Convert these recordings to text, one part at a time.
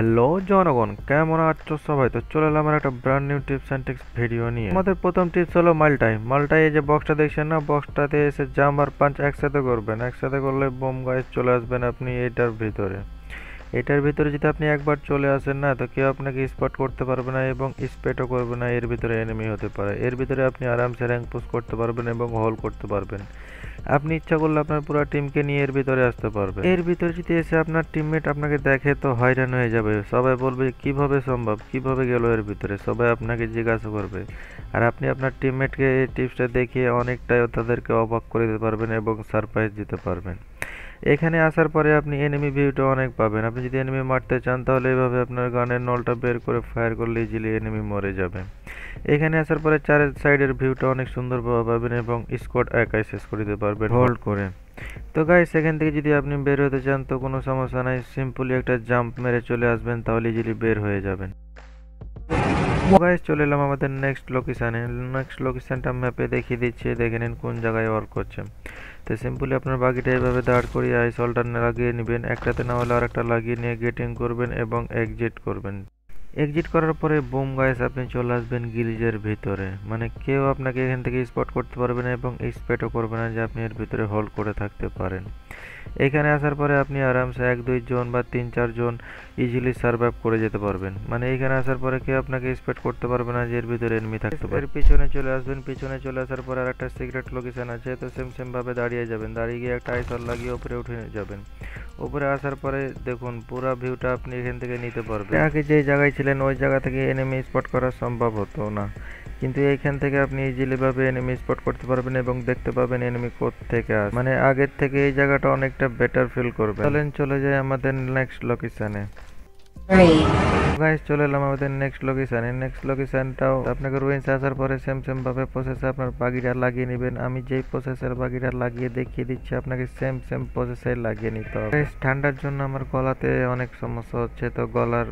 Hello জনগণ, কেমন আছো সবাই? তো চলে এলাম আমার একটা brand new tips and tricks video নিয়ে। আমাদের প্রথম টিপস হলো মাল্টাই এই যে বক্সটা দেখছেন না, বক্সটাতে এসে জাম্প আর পাঞ্চ একসাথে করবেন। একসাথে করলে বোম গাইস চলে আসবেন আপনি এটার ভিতরে যদি আপনি একবার চলে আসেন না, তো কেউ আপনাকে স্পট করতে পারবে না এবং স্পেটও করবে না। এর ভিতরে এনিমি হতে পারে। এর ভিতরে আপনি আরামসে র্যাঙ্ক পুশ করতে পারবেন এবং হোল করতে পারবেন। আপনি ইচ্ছা করলে আপনার পুরো টিমকে নিয়ে এর ভিতরে আসতে পারবেন। এর ভিতরে যদি এসে আপনার টিমমেট আপনাকে দেখে তো হয়রান হয়ে যাবে। সবাই বলবে কিভাবে সম্ভব, কিভাবে গেল এর ভিতরে, সবাই আপনাকে জিজ্ঞাসা করবে। আর আপনি আপনার টিমমেটকে এই টিপসটা দেখিয়ে অনেকটাই তাদেরকে অবাক করে দিতে পারবেন এবং সারপ্রাইজ দিতে পারবেন। এখানে আসার পরে আপনি এনিমি ভিউটা অনেক পাবেন। আপনি যদি এনিমি মারতে চান তাহলে এইভাবে আপনার গানের নলটা বের করে ফায়ার করলে ইজিলি এনিমি মরে যাবে। এখানে আসার পরে চারের সাইডের ভিউটা অনেক সুন্দরভাবে পাবেন এবং স্কোয়াড একাই শেষ করে দিতে পারবেন হোল্ড করে। তো গাইস, এখান থেকে যদি আপনি বের হতে চান তো কোনো সমস্যা নাই, সিম্পলি একটা জাম্প মেরে চলে আসবেন, তাহলে ইজিলি বের হয়ে যাবেন। গাইস, চলে এলাম আমাদের নেক্সট লোকেশানে। নেক্সট লোকেশানটা ম্যাপে দেখিয়ে দিচ্ছি, দেখে নিন কোন জায়গায় ওয়ার্ক করছে। তো সিম্পলি আপনার বাকিটা এইভাবে দাঁড় করিয়ে আইস হলটা লাগিয়ে নেবেন। একটাতে না হলে আরেকটা লাগিয়ে নিয়ে গেটিং করবেন এবং এক্সিট করবেন। এক্সিট করার পরে বুম গাইস আপনি চলে আসবেন গিলিজের ভিতরে। মানে কেউ আপনাকে এখান থেকে স্পট করতে পারবে না এবং স্পেটও করবে না যে আপনি এর ভিতরে হোল্ড করে থাকতে পারেন। এখানে আসার পরে আপনি আরামসে 1-2 জন বা 3-4 জন ইজিলি সার্ভাইভ করে যেতে পারবেন। মানে এখানে আসার পরে কেউ আপনাকে স্পেট করতে পারবে না যে এর ভিতরে এনিমি থাকতে পারে। পিছনে চলে আসবেন, পিছনে চলে আসার পরে আর একটা সিক্রেট লোকেশন আছে, তো সেম ভাবে দাঁড়িয়ে যাবেন। দাঁড়িয়ে গিয়ে একটা আইসল লাগিয়ে উপরে উঠে যাবেন। উপরে আসার পরে দেখুন পুরো ভিউটা আপনি এখান থেকে নিতে পারবেন। আগে যে জায়গায় ছিলেন ওই জায়গা থেকে এনিমি স্পট করা সম্ভব হতো না, কিন্তু এইখান থেকে আপনি ইজিলি ভাবে এনিমি স্পট করতে পারবেন এবং দেখতে পাবেন এনিমি থেকে আসে। মানে আগের থেকে এই জায়গাটা অনেকটা বেটার ফিল করবে। চলেন চলে যাই আমাদের নেক্সট লোকেশনে। গাইস, চলে এলাম আমাদের নেক্সট লোকেশনে। নেক্সট লোকেশনটাও আপনাকে রুইন্স আসার পরে সেম ভাবে প্রসেসে আপনার বাগিটা লাগিয়ে নেবেন। আমি যেই প্রসেসের বাগিটা লাগিয়ে দেখিয়ে দিচ্ছি আপনাকে সেম প্রসেসে লাগিয়ে নিতে হবে। ঠান্ডার জন্য আমার গলাতে অনেক সমস্যা হচ্ছে, তো গলার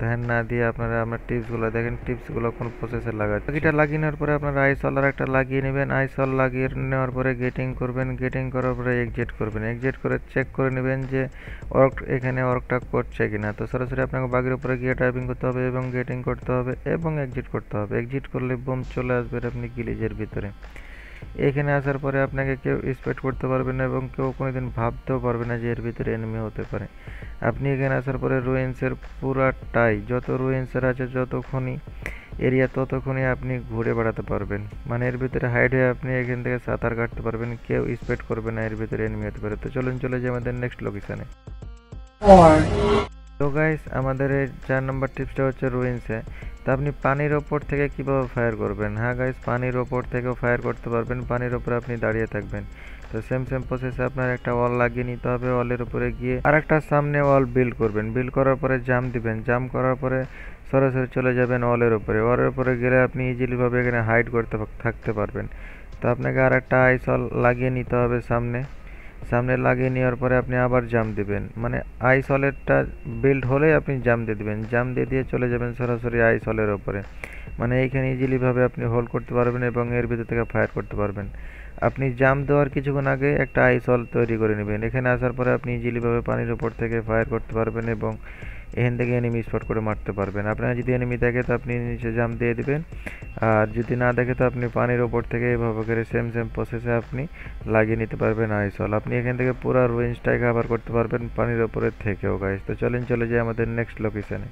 ধ্যান না দিয়ে আপনারা আমার টিপসগুলো দেখেন, টিপসগুলো কোন প্রসেসে লাগাচ্ছে। বাকিটা লাগিয়ে নেওয়ার পরে আপনারা আইসলার একটা লাগিয়ে নেবেন। আইসল লাগিয়ে নেওয়ার পরে গেটিং করবেন। গেটিং করার পরে এক্সিট করবেন। এক্সিট করে চেক করে নেবেন যে এখানে ওয়ার্কটা করছে কিনা। তো সরাসরি আপনাকে বাগির উপরে গিয়ে টাইপিং করতে হবে এবং গেটিং করতে হবে এবং এক্সিট করতে হবে। এক্সিট করলে বোম চলে আসবে আপনি গিলিজের ভিতরে। এখানে আসার পরে আপনাকে কেউ স্পেট করতে পারবে না এবং কেউ কোনোদিন ভাবতেও পারবে না যে এর ভিতরে এনিমি হতে পারে। আপনি এখানে আসার পরে রুইন্সের পুরাটাই যত রুইন্সের আছে, যতক্ষণই এরিয়া ততক্ষণই আপনি ঘুরে বেড়াতে পারবেন। মানে এর ভিতরে হাইড হয়ে আপনি এখান থেকে সাঁতার কাটতে পারবেন, কেউ স্পেট করবে না এর ভিতরে এনিমি হতে পারে। তো চলুন চলে যাই আমাদের নেক্সট লোকেশনে। তো গাইস, আমাদের এই 4 নম্বর টিপসটা হচ্ছে রুইন্সে। তো আপনি পানির ওপর থেকে কিভাবে ফায়ার করবেন? হ্যাঁ গাইস, পানির ওপর থেকেও ফায়ার করতে পারবেন। পানির ওপরে আপনি দাঁড়িয়ে থাকবেন। তো সেম প্রসেসে আপনার একটা ওয়াল লাগিয়ে নিতে হবে। ওয়ালের উপরে গিয়ে আর একটা সামনে ওয়াল বিল্ড করবেন। বিল্ড করার পরে জাম্প দিবেন। জাম্প করার পরে সরাসরি চলে যাবেন ওয়ালের উপরে। ওয়ালের উপরে গেলে আপনি ইজিলি ভাবে এখানে হাইড করতে থাকতে পারবেন। তো আপনাকে আর একটা আইস ওয়াল লাগিয়ে নিতে হবে সামনে। সামনে লাগিয়ে নেওয়ার পরে আপনি আবার জাম্প দিবেন। মানে আইস হলেরটা বিল্ড হলেই আপনি জাম্প দিয়ে দিবেন। জাম্প দিয়ে চলে যাবেন সরাসরি আইস হলের ওপরে। মানে এইখানে ইজিলি ভাবে আপনি হোল্ড করতে পারবেন এবং এর ভিতর থেকে ফায়ার করতে পারবেন। আপনি জাম্প দেওয়ার কিছুক্ষণ আগে একটা আইস হল তৈরি করে নেবেন। এখানে আসার পরে আপনি ইজিলি ভাবে পানির উপর থেকে ফায়ার করতে পারবেন এবং এখান থেকে এনিমি স্পট করে মারতে পারবেন। আপনার যদি এনিমি দেখে তো আপনি নিচে জাম্প দিয়ে দিবেন, আর যদি না দেখে তো আপনি পানির ওপর থেকে এভাবে করে সেম প্রসেসে আপনি লাগিয়ে নিতে পারবেন আইসল। আপনি এখান থেকে পুরো রুইন্সটাই কভার করতে পারবেন পানির ওপরে থেকেও গাইস। তো চলে যাই আমাদের নেক্সট লোকেশনে।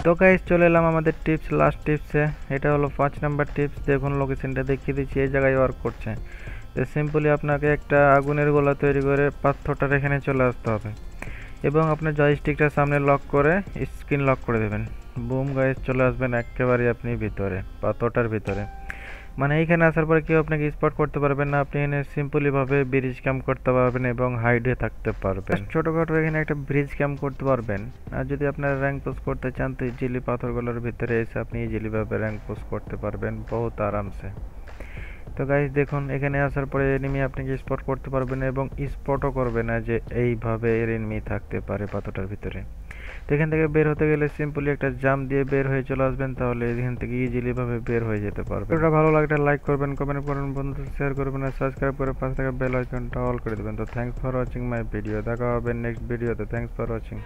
তো গাইস, চলে এলাম আমাদের টিপস লাস্ট টিপসে। এটা হলো 5 নাম্বার টিপস। দেখুন লোকেশনটা দেখিয়ে দিচ্ছি, এই জায়গায় ওয়ার্ক করছে। তো সিম্পলি আপনাকে একটা আগুনের গোলা তৈরি করে পাথরটার এখানে চলে আসতে হবে এবং আপনার জয়স্টিকটা সামনে লক করে স্ক্রিন লক করে দেবেন। বুম গাইস, চলে আসবেন একেবারে আপনি ভিতরে, পাথরটার ভিতরে। মানে এইখানে আসার পরে কেউ আপনাকে স্পট করতে পারবেন না। আপনি এখানে সিম্পলি ভাবে ব্রিজ ক্যাম্প করতে পারবেন এবং হাইডে থাকতে পারবেন। ছোটখাটো এখানে একটা ব্রিজ ক্যাম্প করতে পারবেন। আর যদি আপনারা র্যাঙ্ক পোস্ট করতে চান তো ইজিলি পাথরগুলোর ভিতরে এসে আপনি ইজিলি ভাবে র্যাঙ্ক পোস্ট করতে পারবেন বহুত আরামসে। তো গাইস দেখুন, এখানে আসার পরে এনিমি আপনাকে স্পট করতে পারবে না এবং স্পটও করবে না যে এইভাবে এর এনিমি থাকতে পারে পাথরটার ভিতরে। তো এখান থেকে বের হতে গেলে সিম্পলি একটা জাম্প দিয়ে বের হয়ে চলে আসবেন, তাহলে এখান থেকে ইজিলি ভাবে বের হয়ে যেতে পারবেন। ভিডিওটা ভালো লাগলে লাইক করবেন, কমেন্ট করবেন, বন্ধুদের শেয়ার করবেন আর সাবস্ক্রাইব করে পাশে থাকা বেল আইকনটা অল করে দেবেন। তো thanks for watching my video, দেখা হবে নেক্সট ভিডিওতে। Thanks for watching.